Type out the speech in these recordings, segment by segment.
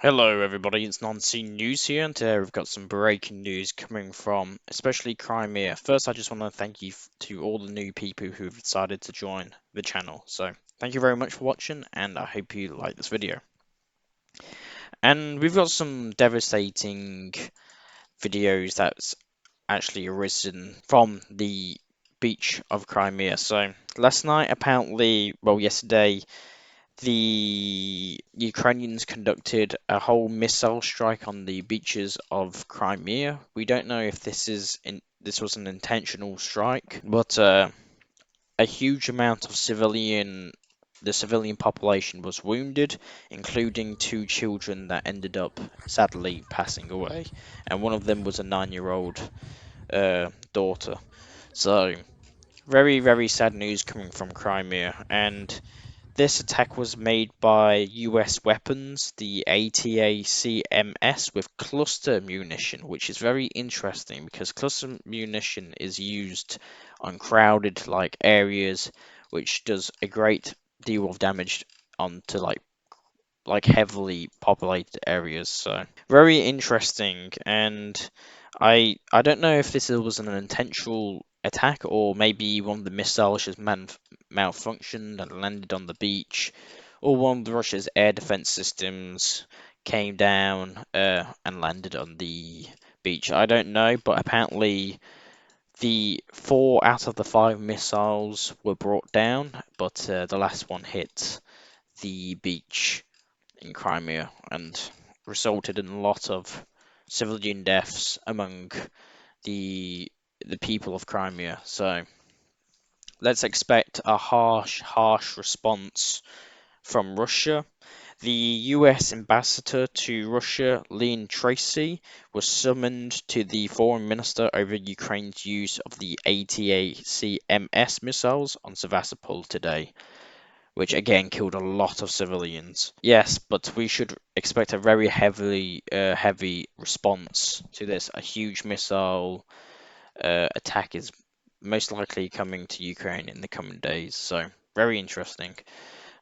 Hello everybody, it's Non-Scene News here, and today we've got some breaking news coming from especially Crimea. First, I just want to thank you to all the new people who've decided to join the channel. So, thank you very much for watching, and I hope you like this video. And we've got some devastating videos that's actually arisen from the beach of Crimea. So, last night, apparently, well, yesterday, the Ukrainians conducted a whole missile strike on the beaches of Crimea. We don't know if this was an intentional strike, but a huge amount of the civilian population was wounded, including two children that ended up sadly passing away, and one of them was a 9-year-old daughter. So very, very sad news coming from Crimea, and this attack was made by US weapons, the ATACMS, with cluster munition, which is very interesting because cluster munition is used on crowded areas, which does a great deal of damage onto heavily populated areas. So very interesting, and I don't know if this was an intentional attack or maybe one of the missiles just malfunctioned and landed on the beach, or one of the Russia's air defense systems came down and landed on the beach. I don't know, but apparently the 4 out of the 5 missiles were brought down, but the last one hit the beach in Crimea and resulted in a lot of civilian deaths among the people of Crimea. So let's expect a harsh response from Russia. The US ambassador to Russia, Leon Tracy, was summoned to the foreign minister over Ukraine's use of the ATACMS missiles on Sevastopol today, which again killed a lot of civilians. Yes, but we should expect a very heavy response to this. A huge missile attack is most likely coming to Ukraine in the coming days. So very interesting.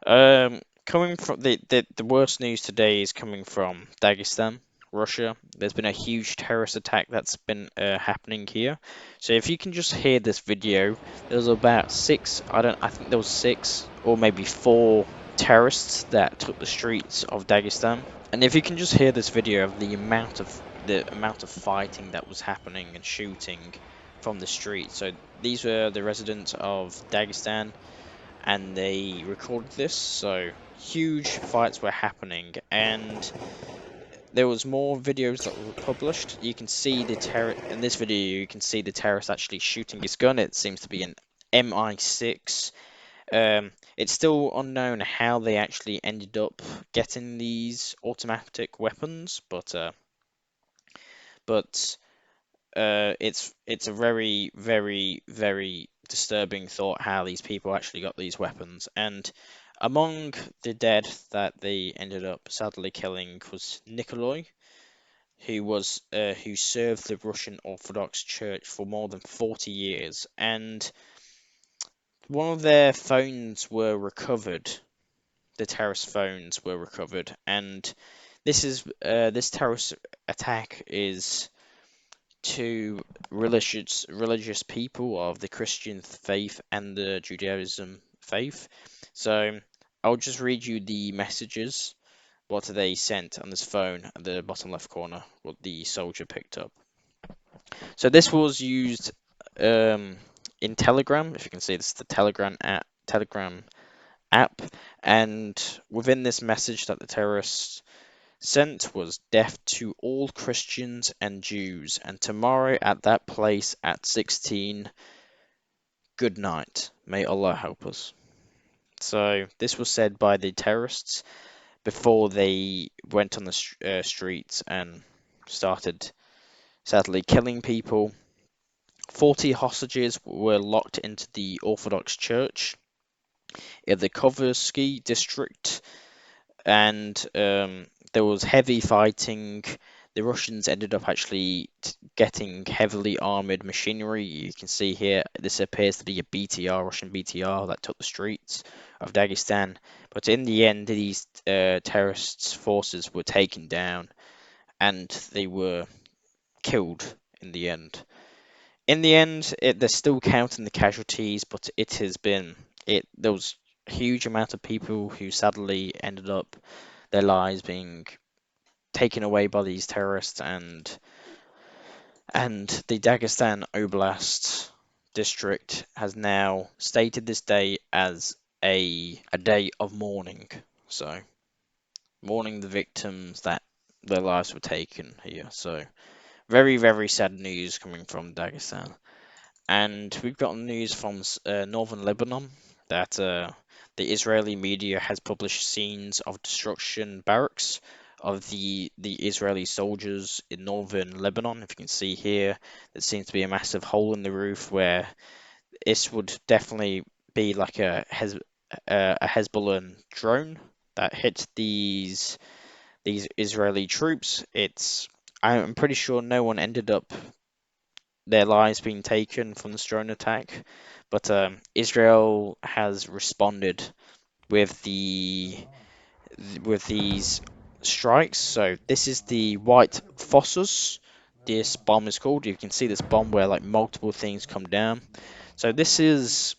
Coming from the worst news today is coming from Dagestan, Russia. There's been a huge terrorist attack that's been happening here. So if you can just hear this video, there's about I think there was 6 or maybe 4 terrorists that took the streets of Dagestan. And if you can just hear this video of the amount of fighting that was happening and shooting from the street. So these were the residents of Dagestan, and they recorded this. So huge fights were happening, and there was more videos that were published. You can see the terror in this video. You can see the terrorist actually shooting his gun. It seems to be an MI6. It's still unknown how they actually ended up getting these automatic weapons, but it's a very, very, very disturbing thought how these people actually got these weapons. And among the dead that they ended up sadly killing was Nikolai, who served the Russian Orthodox Church for more than 40 years, and one of their phones were recovered. The terrorist phones were recovered, and this terrorist attack is to religious people of the Christian faith and the Judaism faith. So I'll just read you the messages, what they sent on this phone at the bottom left corner, what the soldier picked up. So this was used in Telegram. If you can see, this is the Telegram app, and within this message that the terrorists sent was death to all Christians and Jews, and tomorrow at that place at 16, good night. May Allah help us. So this was said by the terrorists before they went on the streets and started sadly killing people. 40 hostages were locked into the Orthodox Church in the Koversky district, and there was heavy fighting. The Russians ended up actually getting heavily armored machinery. You can see here, this appears to be a BTR, Russian BTR, that took the streets of Dagestan. But in the end, these terrorist forces were taken down and they were killed in the end. In the end, they're still counting the casualties, but it has been there was a huge amount of people who sadly ended up their lives being taken away by these terrorists, and the Dagestan Oblast district has now stated this day as a day of mourning. So mourning the victims that their lives were taken here. So very, very sad news coming from Dagestan. And we've got news from northern Lebanon that the Israeli media has published scenes of destruction barracks of the Israeli soldiers in northern Lebanon. If you can see here, there seems to be a massive hole in the roof where this would definitely be like a Hezbollah drone that hit these Israeli troops. I'm pretty sure no one ended up their lives being taken from this drone attack, but Israel has responded with with these strikes. So this is the White Phosphorus. This bomb is called. You can see this bomb where like multiple things come down. So this is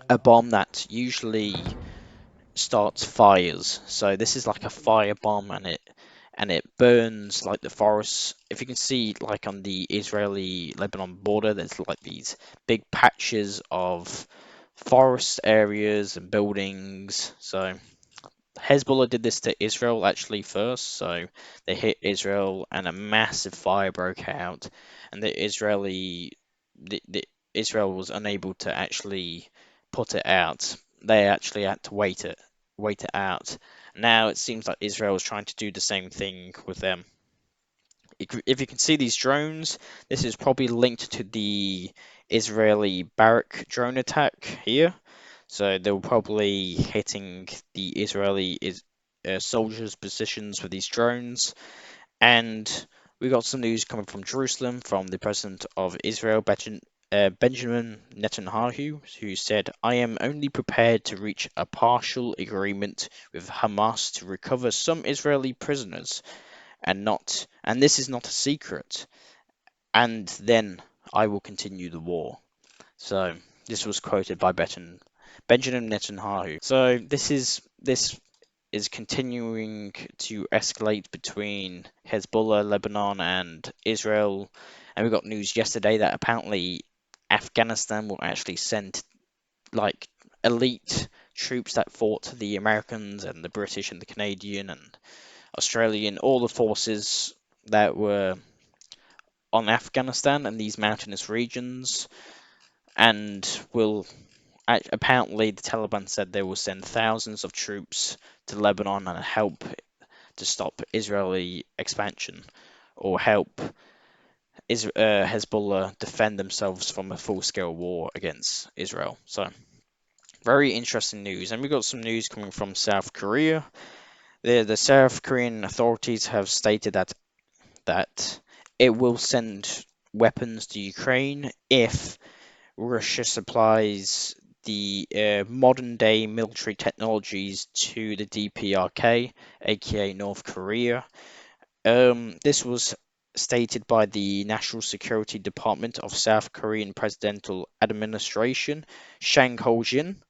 a bomb that usually starts fires. So this is like a fire bomb, and it burns like the forests. If you can see, like on the Israeli-Lebanon border, there's like these big patches of forest areas and buildings. So Hezbollah did this to Israel actually first. So they hit Israel, and a massive fire broke out, and the Israel was unable to actually put it out. They actually had to wait it out. Now it seems like Israel is trying to do the same thing with them. If you can see these drones, this is probably linked to the Israeli barrack drone attack here. So they were probably hitting the Israeli soldiers' positions with these drones. And we got some news coming from Jerusalem from the president of Israel, Benjamin Netanyahu, who said, "I am only prepared to reach a partial agreement with Hamas to recover some Israeli prisoners, and this is not a secret, and then I will continue the war." So this was quoted by Benjamin Netanyahu. So this is continuing to escalate between Hezbollah, Lebanon, and Israel. And we got news yesterday that apparently Afghanistan will actually send like elite troops that fought the Americans and the British and the Canadian and Australian, all the forces that were on Afghanistan and these mountainous regions, and will apparently the Taliban said they will send thousands of troops to Lebanon and help to stop Israeli expansion, or help Hezbollah defend themselves from a full-scale war against Israel. So very interesting news. And we got some news coming from South Korea. The South Korean authorities have stated that it will send weapons to Ukraine if Russia supplies the modern day military technologies to the DPRK, aka North Korea. This was stated by the National Security Department of South Korean Presidential Administration, Shang Ho-jin,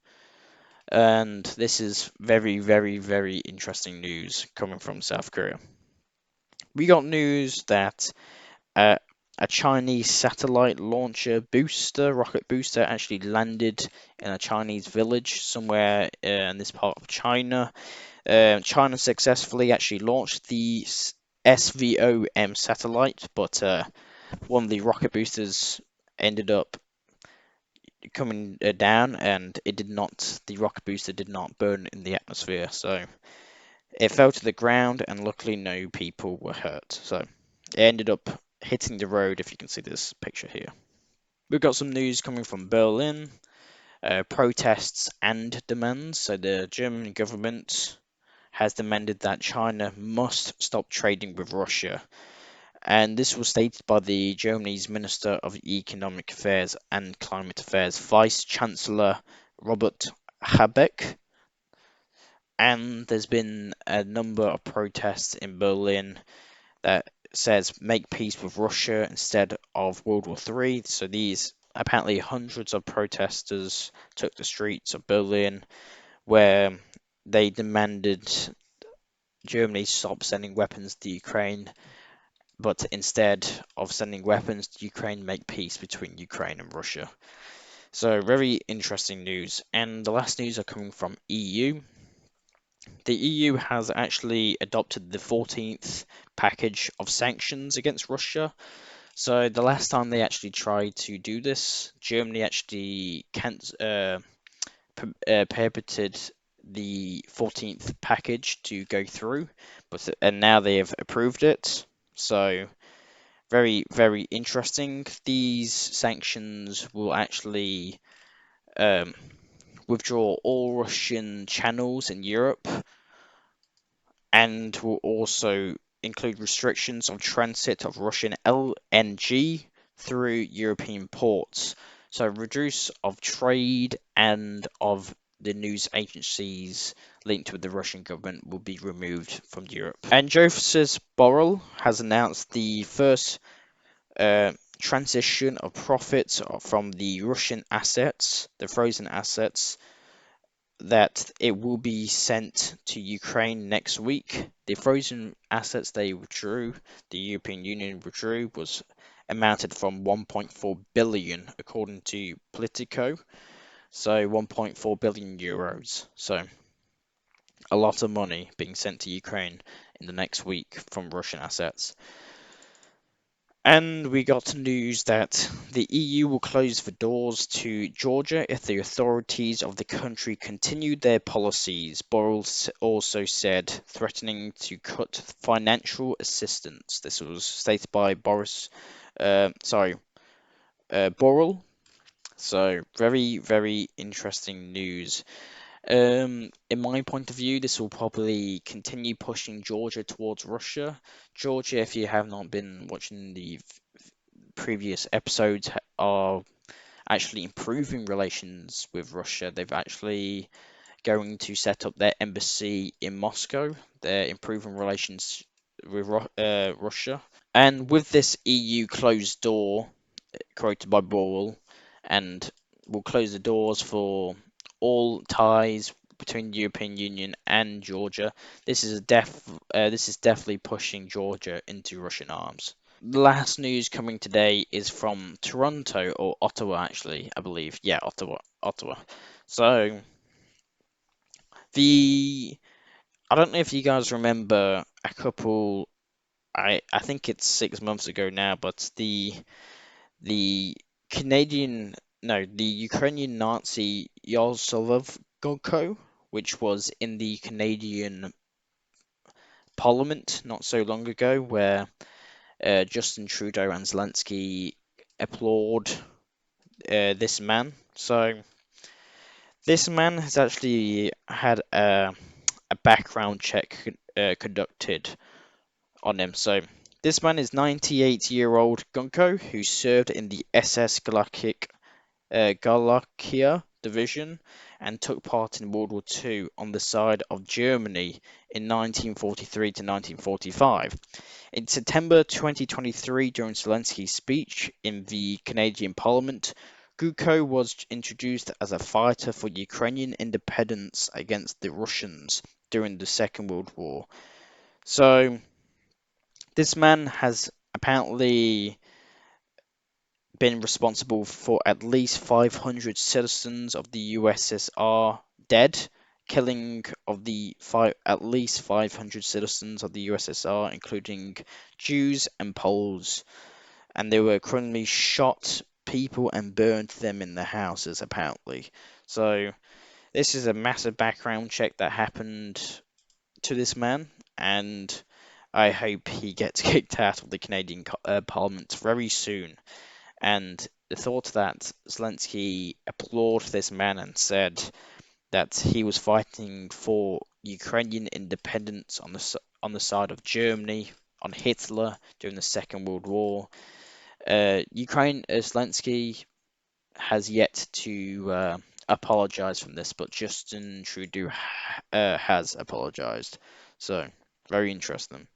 and this is very, very, very interesting news coming from South Korea. We got news that uh, a Chinese satellite launcher rocket booster, actually landed in a Chinese village somewhere in this part of China. China successfully actually launched the SVOM satellite, but one of the rocket boosters ended up coming down, and the rocket booster did not burn in the atmosphere. So it fell to the ground, and luckily no people were hurt. So it ended up hitting the road, if you can see this picture here. We've got some news coming from Berlin, protests and demands. So the German government has demanded that China must stop trading with Russia. And this was stated by the Germany's Minister of Economic Affairs and Climate Affairs, Vice Chancellor Robert Habeck, and there's been a number of protests in Berlin that says make peace with Russia instead of World War III. So these apparently hundreds of protesters took the streets of Berlin where they demanded Germany stop sending weapons to Ukraine, but instead of sending weapons to Ukraine, make peace between Ukraine and Russia. So very interesting news. And the last news are coming from EU. The EU has actually adopted the 14th package of sanctions against Russia. So the last time they actually tried to do this, Germany actually prohibited the 14th package to go through, and now they have approved it. So very, very interesting. These sanctions will actually um, withdraw all Russian channels in Europe and will also include restrictions on transit of Russian LNG through European ports. So reduce of trade and of the news agencies linked with the Russian government will be removed from Europe. And Joseph Borrell has announced the first transition of profits from the Russian assets, the frozen assets, that it will be sent to Ukraine next week. The frozen assets they withdrew, the European Union withdrew, was amounted from 1.4 billion according to Politico. So 1.4 billion euros. So a lot of money being sent to Ukraine in the next week from Russian assets. And we got news that the EU will close the doors to Georgia if the authorities of the country continue their policies, Borrell also said, threatening to cut financial assistance. This was stated by Borrell. So very, very interesting news. In my point of view, this will probably continue pushing Georgia towards Russia. Georgia, if you have not been watching the previous episodes, are actually improving relations with Russia. They've actually going to set up their embassy in Moscow. They're improving relations with Russia. And with this EU closed door created by Borrell, and will close the doors for all ties between the European Union and Georgia. This is definitely pushing Georgia into Russian arms. The last news coming today is from Toronto or Ottawa, actually, I believe. Yeah, Ottawa. So the I don't know if you guys remember a couple. I think it's 6 months ago now, but the Canadian, no, the Ukrainian Nazi Yaroslav Gogko, which was in the Canadian Parliament not so long ago, where Justin Trudeau and Zelensky applaud this man. So this man has actually had a background check conducted on him. So this man is 98-year-old Gunko who served in the SS Galakia division and took part in World War II on the side of Germany in 1943 to 1945. In September 2023, during Zelensky's speech in the Canadian Parliament, Guko was introduced as a fighter for Ukrainian independence against the Russians during the Second World War. So, this man has apparently been responsible for at least 500 citizens of the USSR dead, killing of at least 500 citizens of the USSR, including Jews and Poles, and they were criminally shot people and burned them in their houses, apparently. So this is a massive background check that happened to this man, and I hope he gets kicked out of the Canadian Parliament very soon. And the thought that Zelensky applauded this man and said that he was fighting for Ukrainian independence on the side of Germany, on Hitler during the Second World War. Zelensky has yet to apologized from this, but Justin Trudeau has apologized. So, very interesting.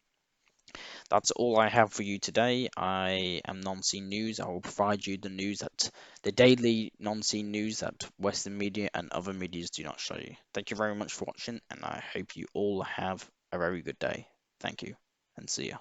That's all I have for you today. I am non-scene news. I will provide you the news that the daily non-scene news that Western media and other medias do not show you. Thank you very much for watching, and I hope you all have a very good day. Thank you, and see ya.